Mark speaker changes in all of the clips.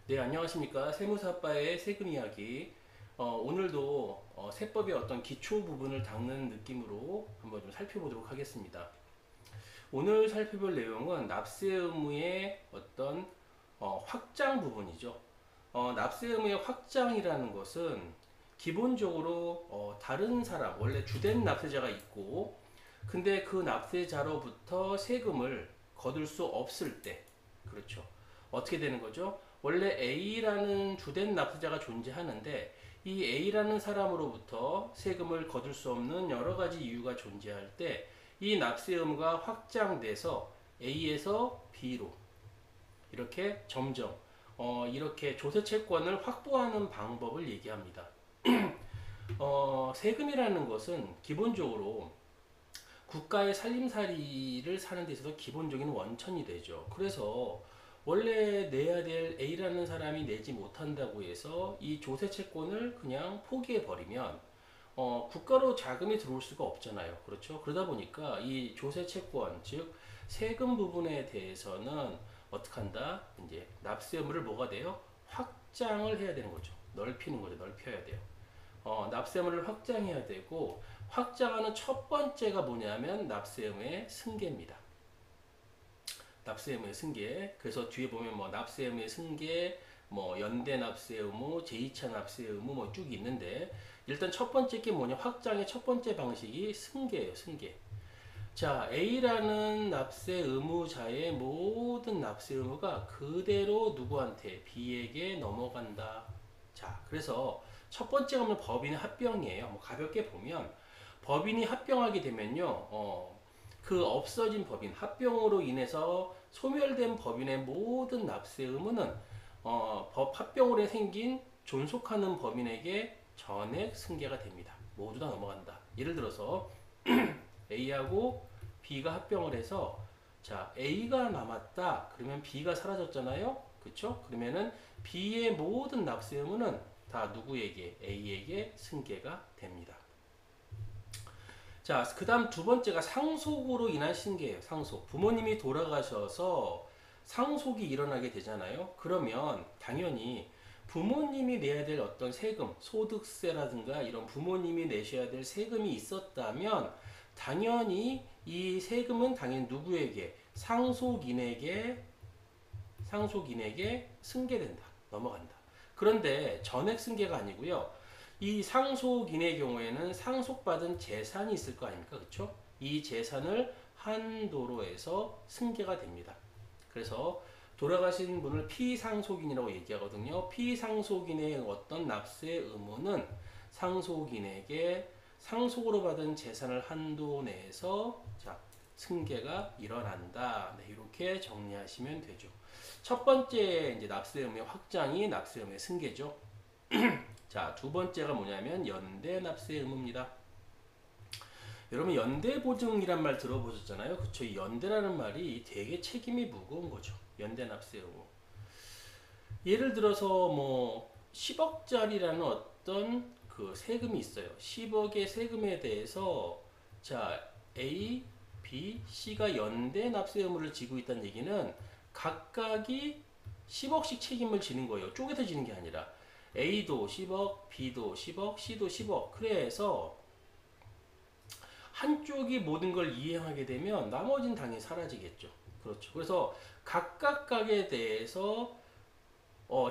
Speaker 1: 네, 안녕하십니까. 세무사빠의 세금 이야기. 오늘도 세법의 어떤 기초 부분을 닦는 느낌으로 한번 좀 살펴보도록 하겠습니다. 오늘 살펴볼 내용은 납세 의무의 어떤 확장 부분이죠. 납세 의무의 확장이라는 것은 기본적으로 다른 사람, 원래 주된 납세자가 있고, 근데 그 납세자로부터 세금을 거둘 수 없을 때, 그렇죠. 어떻게 되는 거죠? 원래 A라는 주된 납세자가 존재하는데 이 A라는 사람으로부터 세금을 거둘 수 없는 여러 가지 이유가 존재할 때 이 납세 의무가 확장돼서 A에서 B로 이렇게 점점 이렇게 조세 채권을 확보하는 방법을 얘기합니다. 세금이라는 것은 기본적으로 국가의 살림살이를 사는 데 있어서 기본적인 원천이 되죠. 그래서 원래 내야 될 A라는 사람이 내지 못한다고 해서 이 조세 채권을 그냥 포기해 버리면 국가로 자금이 들어올 수가 없잖아요. 그렇죠? 그러다 보니까 이 조세 채권, 즉 세금 부분에 대해서는 어떻게 한다? 이제 납세 의무를 뭐가 돼요? 확장을 해야 되는 거죠. 넓히는 거죠. 넓혀야 돼요. 납세 의무를 확장해야 되고 확장하는 첫 번째가 뭐냐면 납세 의무의 승계입니다. 납세 의무의 승계. 그래서 뒤에 보면 뭐 납세 의무의 승계, 뭐 연대 납세 의무, 제2차 납세 의무 뭐 쭉 있는데 일단 첫 번째 게 뭐냐? 확장의 첫 번째 방식이 승계예요. 승계. 자, A라는 납세 의무자의 모든 납세 의무가 그대로 누구한테? B에게 넘어간다. 자, 그래서 첫 번째가 뭐 법인의 합병이에요. 뭐 가볍게 보면 법인이 합병하게 되면요, 그 없어진 법인, 합병으로 인해서 소멸된 법인의 모든 납세 의무는 법 합병으로 생긴 존속하는 법인에게 전액 승계가 됩니다. 모두 다 넘어간다. 예를 들어서 A하고 B가 합병을 해서 자 A가 남았다. 그러면 B가 사라졌잖아요. 그쵸? 그러면은 B의 모든 납세 의무는 다 누구에게? A에게 승계가 됩니다. 자, 그 다음 두 번째가 상속으로 인한 신계예요. 상속. 부모님이 돌아가셔서 상속이 일어나게 되잖아요. 그러면 당연히 부모님이 내야 될 어떤 세금, 소득세라든가 이런 부모님이 내셔야 될 세금이 있었다면 당연히 이 세금은 당연히 누구에게? 상속인에게 승계된다. 넘어간다. 그런데 전액 승계가 아니고요. 이 상속인의 경우에는 상속받은 재산이 있을 거 아닙니까? 그렇죠? 이 재산을 한도로 해서 승계가 됩니다. 그래서 돌아가신 분을 피상속인이라고 얘기하거든요. 피상속인의 어떤 납세 의무는 상속인에게 상속으로 받은 재산을 한도 내에서 자, 승계가 일어난다. 네, 이렇게 정리하시면 되죠. 첫 번째 이제 납세 의무의 확장이 납세 의무의 승계죠. 자, 두 번째가 뭐냐면 연대 납세 의무입니다. 여러분 연대 보증이란 말 들어보셨잖아요. 그쵸? 이 연대라는 말이 되게 책임이 무거운 거죠. 연대 납세 의무. 예를 들어서 뭐 10억짜리라는 어떤 그 세금이 있어요. 10억의 세금에 대해서 자 A, B, C가 연대 납세 의무를 지고 있다는 얘기는 각각이 10억씩 책임을 지는 거예요. 쪼개서 지는 게 아니라 A도 10억, B도 10억, C도 10억. 그래서 한쪽이 모든 걸 이행하게 되면 나머지는 당연히 사라지겠죠. 그렇죠. 그래서 각각에 대해서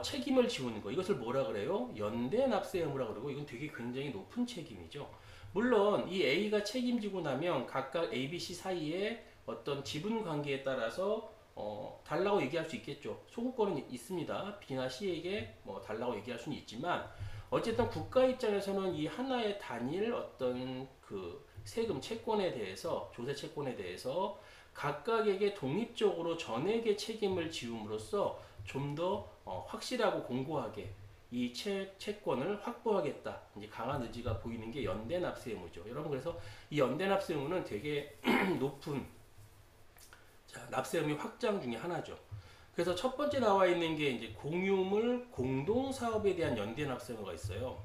Speaker 1: 책임을 지우는 거. 이것을 뭐라 그래요? 연대 납세 의무라 그러고 이건 되게 굉장히 높은 책임이죠. 물론 이 A가 책임지고 나면 각각 A, B, C 사이에 어떤 지분 관계에 따라서 달라고 얘기할 수 있겠죠. 소구권은 있습니다. B나 C에게 뭐 달라고 얘기할 수는 있지만 어쨌든 국가 입장에서는 이 하나의 단일 어떤 그 세금 채권에 대해서 조세 채권에 대해서 각각에게 독립적으로 전액의 책임을 지음으로써 좀 더 확실하고 공고하게 이 채권을 확보하겠다. 이제 강한 의지가 보이는 게 연대 납세 의무죠. 여러분 그래서 이 연대 납세 의무는 되게 높은 자, 납세 의무 확장 중에 하나죠. 그래서 첫 번째 나와 있는 게 이제 공유물 공동사업에 대한 연대 납세 의무가 있어요.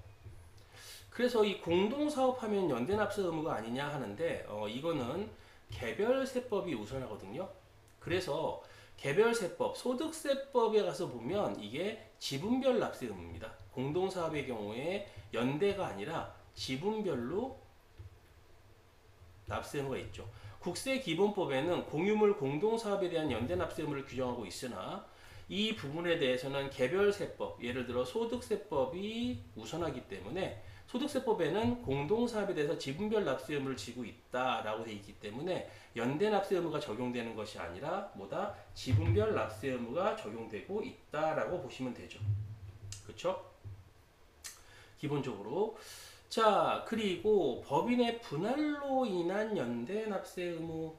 Speaker 1: 그래서 이 공동사업하면 연대 납세 의무가 아니냐 하는데 이거는 개별세법이 우선하거든요. 그래서 개별세법, 소득세법에 가서 보면 이게 지분별 납세 의무입니다. 공동사업의 경우에 연대가 아니라 지분별로 납세 의무가 있죠. 국세기본법에는 공유물 공동사업에 대한 연대 납세 의무를 규정하고 있으나 이 부분에 대해서는 개별세법, 예를 들어 소득세법이 우선하기 때문에 소득세법에는 공동사업에 대해서 지분별 납세 의무를 지고 있다라고 되어 있기 때문에 연대 납세 의무가 적용되는 것이 아니라 뭐다? 지분별 납세 의무가 적용되고 있다라고 보시면 되죠. 그렇죠? 기본적으로. 자, 그리고 법인의 분할로 인한 연대 납세 의무.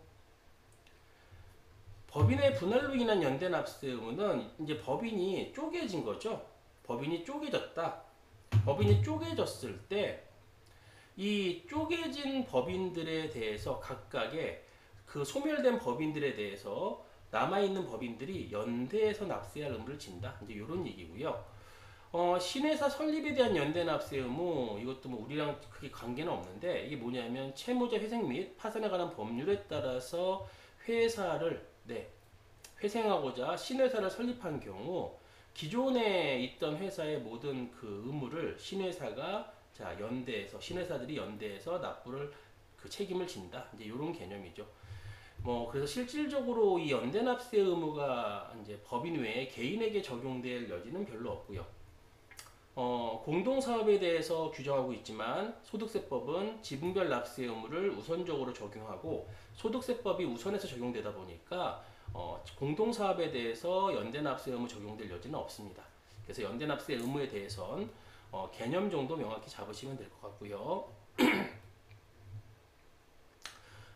Speaker 1: 법인의 분할로 인한 연대 납세 의무는 이제 법인이 쪼개진 거죠. 법인이 쪼개졌다. 법인이 쪼개졌을 때 이 쪼개진 법인들에 대해서 각각의 그 소멸된 법인들에 대해서 남아있는 법인들이 연대해서 납세할 의무를 진다. 이제 이런 얘기고요. 신회사 설립에 대한 연대 납세 의무, 이것도 뭐 우리랑 크게 관계는 없는데 이게 뭐냐면 채무자 회생 및 파산에 관한 법률에 따라서 회사를 회생하고자 신회사를 설립한 경우 기존에 있던 회사의 모든 그 의무를 신회사가 연대해서 신회사들이 연대해서 납부를 그 책임을 진다. 이제 이런 개념이죠. 뭐 그래서 실질적으로 이 연대 납세 의무가 이제 법인 외에 개인에게 적용될 여지는 별로 없고요. 공동사업에 대해서 규정하고 있지만 소득세법은 지분별 납세 의무를 우선적으로 적용하고 소득세법이 우선해서 적용되다 보니까 공동사업에 대해서 연대 납세 의무 적용될 여지는 없습니다. 그래서 연대 납세 의무에 대해선 개념 정도 명확히 잡으시면 될 것 같고요.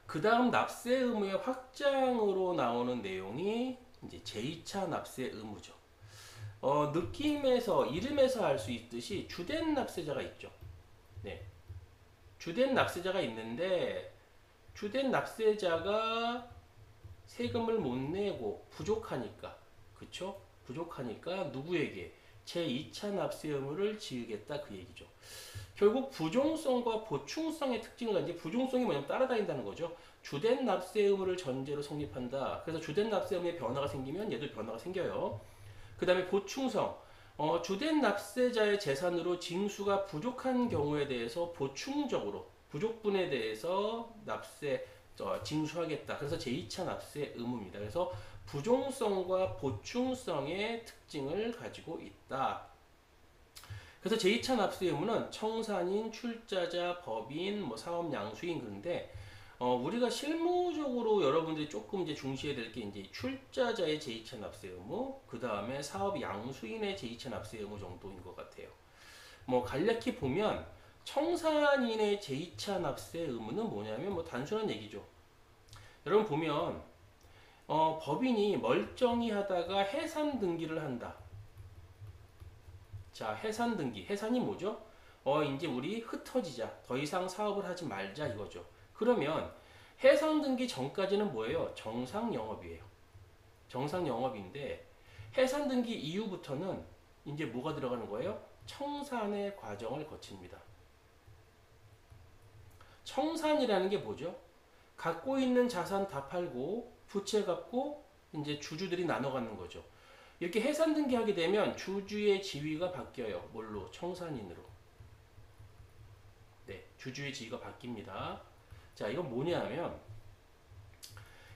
Speaker 1: 그 다음 납세 의무의 확장으로 나오는 내용이 이제 제2차 납세 의무죠. 느낌에서 이름에서 알 수 있듯이 주된 납세자가 있죠. 네, 주된 납세자가 있는데 주된 납세자가 세금을 못 내고 부족하니까, 그쵸? 부족하니까 누구에게 제2차 납세 의무를 지으겠다 그 얘기죠. 결국 부종성과 보충성의 특징을 가지고 부종성이 뭐냐면 따라다닌다는 거죠. 주된 납세 의무를 전제로 성립한다. 그래서 주된 납세 의무에 변화가 생기면 얘도 변화가 생겨요. 그 다음에 보충성. 주된 납세자의 재산으로 징수가 부족한 경우에 대해서 보충적으로 부족분에 대해서 납세 징수하겠다. 그래서 제2차 납세 의무입니다. 그래서 부종성과 보충성의 특징을 가지고 있다. 그래서 제2차 납세 의무는 청산인, 출자자, 법인, 사업 양수인 그런데 우리가 실무적으로 여러분들이 조금 이제 중시해야 될 게 이제 출자자의 제2차 납세 의무, 그 다음에 사업 양수인의 제2차 납세 의무 정도인 것 같아요. 간략히 보면 청산인의 제2차 납세 의무는 뭐냐면 단순한 얘기죠. 여러분 보면 법인이 멀쩡히 하다가 해산 등기를 한다. 자, 해산 등기. 해산이 뭐죠? 이제 우리 흩어지자. 더 이상 사업을 하지 말자 이거죠. 그러면 해산 등기 전까지는 뭐예요? 정상 영업이에요. 정상 영업인데 해산 등기 이후부터는 이제 뭐가 들어가는 거예요? 청산의 과정을 거칩니다. 청산이라는 게 뭐죠? 갖고 있는 자산 다 팔고 부채 갚고 이제 주주들이 나눠 갖는 거죠. 이렇게 해산 등기하게 되면 주주의 지위가 바뀌어요. 뭘로? 청산인으로. 네, 주주의 지위가 바뀝니다. 자, 이건 뭐냐 하면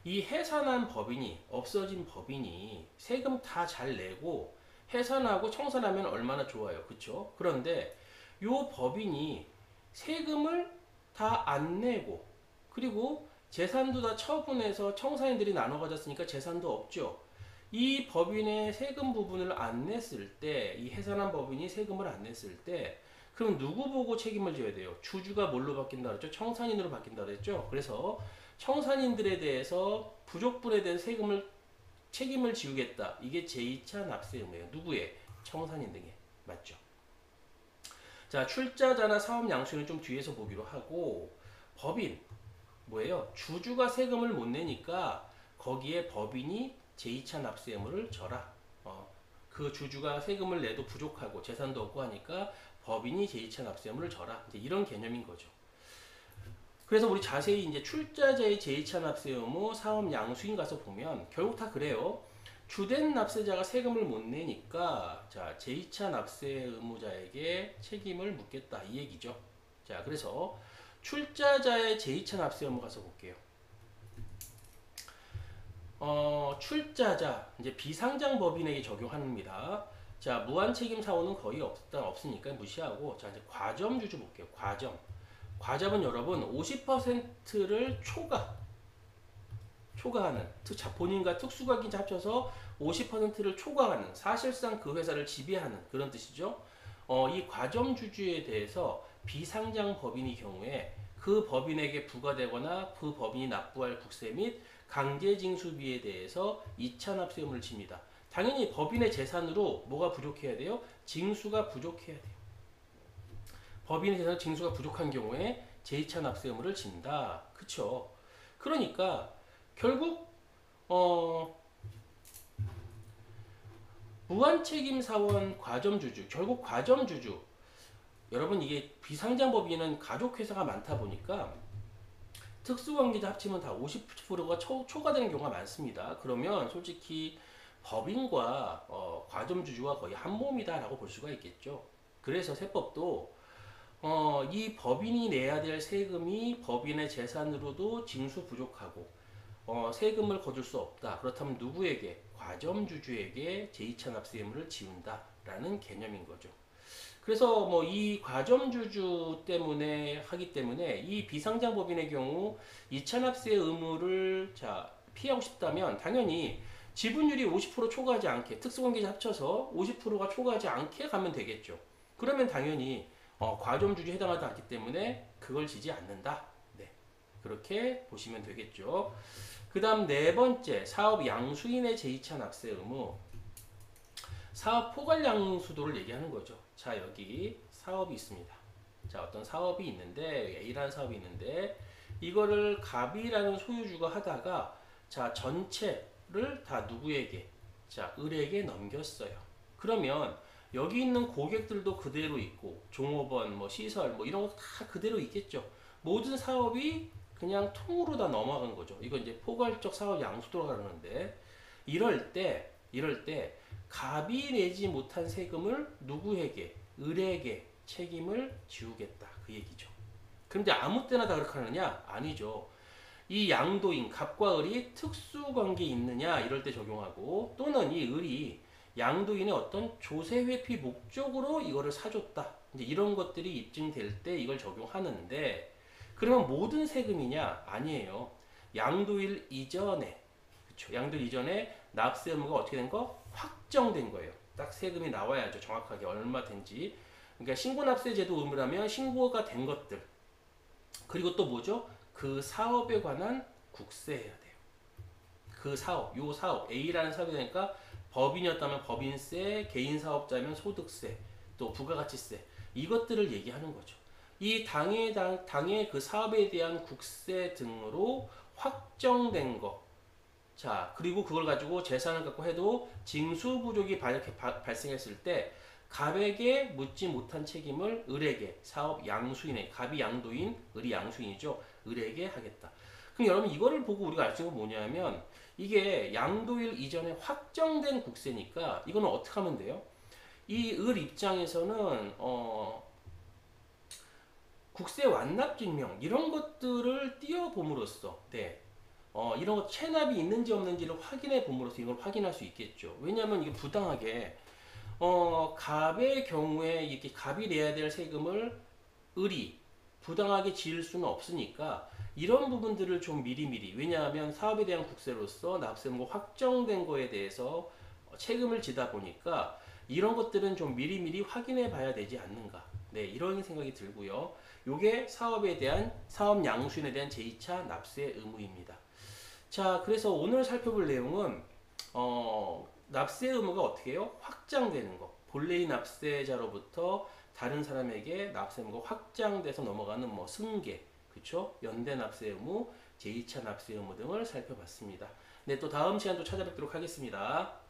Speaker 1: 이 해산한 법인이, 없어진 법인이 세금 다 잘 내고 해산하고 청산하면 얼마나 좋아요. 그쵸? 그런데 요 법인이 세금을 다 안 내고 그리고 재산도 다 처분해서 청산인들이 나눠 가졌으니까 재산도 없죠. 이 법인의 세금 부분을 안 냈을 때, 이 해산한 법인이 세금을 안 냈을 때, 그럼 누구 보고 책임을 져야 돼요? 주주가 뭘로 바뀐다 그랬죠? 청산인으로 바뀐다 그랬죠? 그래서 청산인들에 대해서 부족분에 대한 책임을 지우겠다. 이게 제2차 납세 의무예요. 누구의? 청산인 등에. 맞죠? 자, 출자자나 사업 양수는 좀 뒤에서 보기로 하고, 법인 뭐예요? 주주가 세금을 못 내니까 거기에 법인이 제2차 납세 의무를 져라. 그 주주가 세금을 내도 부족하고 재산도 없고 하니까 법인이 제2차 납세 의무를 져라. 이제 이런 개념인 거죠. 그래서 우리 자세히 이제 출자자의 제2차 납세 의무, 사업 양수인 가서 보면 결국 다 그래요. 주된 납세자가 세금을 못 내니까 자, 제2차 납세 의무자에게 책임을 묻겠다 이 얘기죠. 자, 그래서 출자자의 제2차 납세 의무 가서 볼게요. 출자자 이제 비상장 법인에게 적용합니다. 자, 무한책임 사고는 거의 없으니까 무시하고 자, 이제 과점주주 볼게요. 과점은 여러분 50%를 초과하는 자, 본인과 특수과기자 합쳐서 50%를 초과하는 사실상 그 회사를 지배하는 그런 뜻이죠. 이 과점주주에 대해서 비상장 법인의 경우에 그 법인에게 부과되거나 그 법인이 납부할 국세 및 강제징수비에 대해서 2차 납세 의무를 집니다. 당연히 법인의 재산으로 뭐가 부족해야 돼요? 징수가 부족해야 돼요. 법인의 재산 징수가 부족한 경우에 제2차 납세 의무를 진다. 그쵸? 그러니까 결국 무한책임 사원 과점주주 결국 과점주주 여러분 이게 비상장 법인은 가족회사가 많다 보니까 특수관계자 합치면 다 50%가 초과되는 경우가 많습니다. 그러면 솔직히 법인과 과점주주가 거의 한 몸이다라고 볼 수가 있겠죠. 그래서 세법도 이 법인이 내야 될 세금이 법인의 재산으로도 징수 부족하고 세금을 거둘 수 없다. 그렇다면 누구에게? 과점주주에게 제2차 납세 의무를 지운다라는 개념인 거죠. 그래서 뭐 이 과점주주 때문에 하기 때문에 이 비상장 법인의 경우 2차 납세 의무를 자 피하고 싶다면 당연히 지분율이 50% 초과하지 않게 특수관계자 합쳐서 50%가 초과하지 않게 가면 되겠죠. 그러면 당연히 과점주주에 해당하지 않기 때문에 그걸 지지 않는다. 네, 그렇게 보시면 되겠죠. 그 다음 네 번째 사업 양수인의 제2차 납세 의무. 사업 포괄 양수도를 얘기하는 거죠. 자, 여기 사업이 있습니다. 자, 어떤 사업이 있는데 A라는 사업이 있는데 이거를 갑이라는 소유주가 하다가 자, 전체를 다 누구에게? 자, 을에게 넘겼어요. 그러면 여기 있는 고객들도 그대로 있고 종업원, 뭐 시설, 뭐 이런 거 다 그대로 있겠죠. 모든 사업이 그냥 통으로 다 넘어간 거죠. 이거 이제 포괄적 사업 양수도라고 하는데 이럴 때 갑이 내지 못한 세금을 누구에게? 을에게 책임을 지우겠다. 그 얘기죠. 그런데 아무 때나 다 그렇게 하느냐? 아니죠. 이 양도인, 갑과 을이 특수관계 있느냐? 이럴 때 적용하고 또는 이 을이 양도인의 어떤 조세회피 목적으로 이거를 사줬다. 이제 이런 것들이 입증될 때 이걸 적용하는데 그러면 모든 세금이냐? 아니에요. 양도일 이전에 그쵸? 양도일 이전에 납세 의무가 어떻게 된 거? 확정된 거예요. 딱 세금이 나와야죠. 정확하게 얼마 된지. 그러니까 신고납세제도 의무라면 신고가 된 것들. 그리고 또 뭐죠? 그 사업에 관한 국세해야 돼요. 그 사업, 요 사업 A라는 사업이 되니까 법인이었다면 법인세, 개인 사업자면 소득세, 또 부가가치세 이것들을 얘기하는 거죠. 이 당의 그 사업에 대한 국세 등으로 확정된 거. 자, 그리고 그걸 가지고 재산을 갖고 해도 징수 부족이 발생했을 때 갑에게 묻지 못한 책임을 을에게 사업 양수인에 갑이 양도인, 을이 양수인이죠. 을에게 하겠다. 그럼 여러분 이거를 보고 우리가 알 수 있는 건 뭐냐면 이게 양도일 이전에 확정된 국세니까 이거는 어떻게 하면 돼요? 이 을 입장에서는 국세 완납 증명 이런 것들을 띄워봄으로써 네. 이런 거 체납이 있는지 없는지를 확인해 봄으로써 이걸 확인할 수 있겠죠. 왜냐하면 이게 부당하게 갑의 경우에 이렇게 갑이 내야 될 세금을 을이 부당하게 지을 수는 없으니까 이런 부분들을 좀 미리미리 왜냐하면 사업에 대한 국세로서 납세의무가 확정된 거에 대해서 책임을 지다 보니까 이런 것들은 좀 미리미리 확인해 봐야 되지 않는가. 네, 이런 생각이 들고요. 요게 사업에 대한 사업 양수인에 대한 제2차 납세 의무입니다. 자, 그래서 오늘 살펴볼 내용은 납세 의무가 어떻게 해요? 확장되는 거. 본래의 납세자로부터 다른 사람에게 납세 의무가 확장돼서 넘어가는 뭐 승계, 그쵸? 연대 납세 의무, 제2차 납세 의무 등을 살펴봤습니다. 네, 또 다음 시간 또 찾아뵙도록 하겠습니다.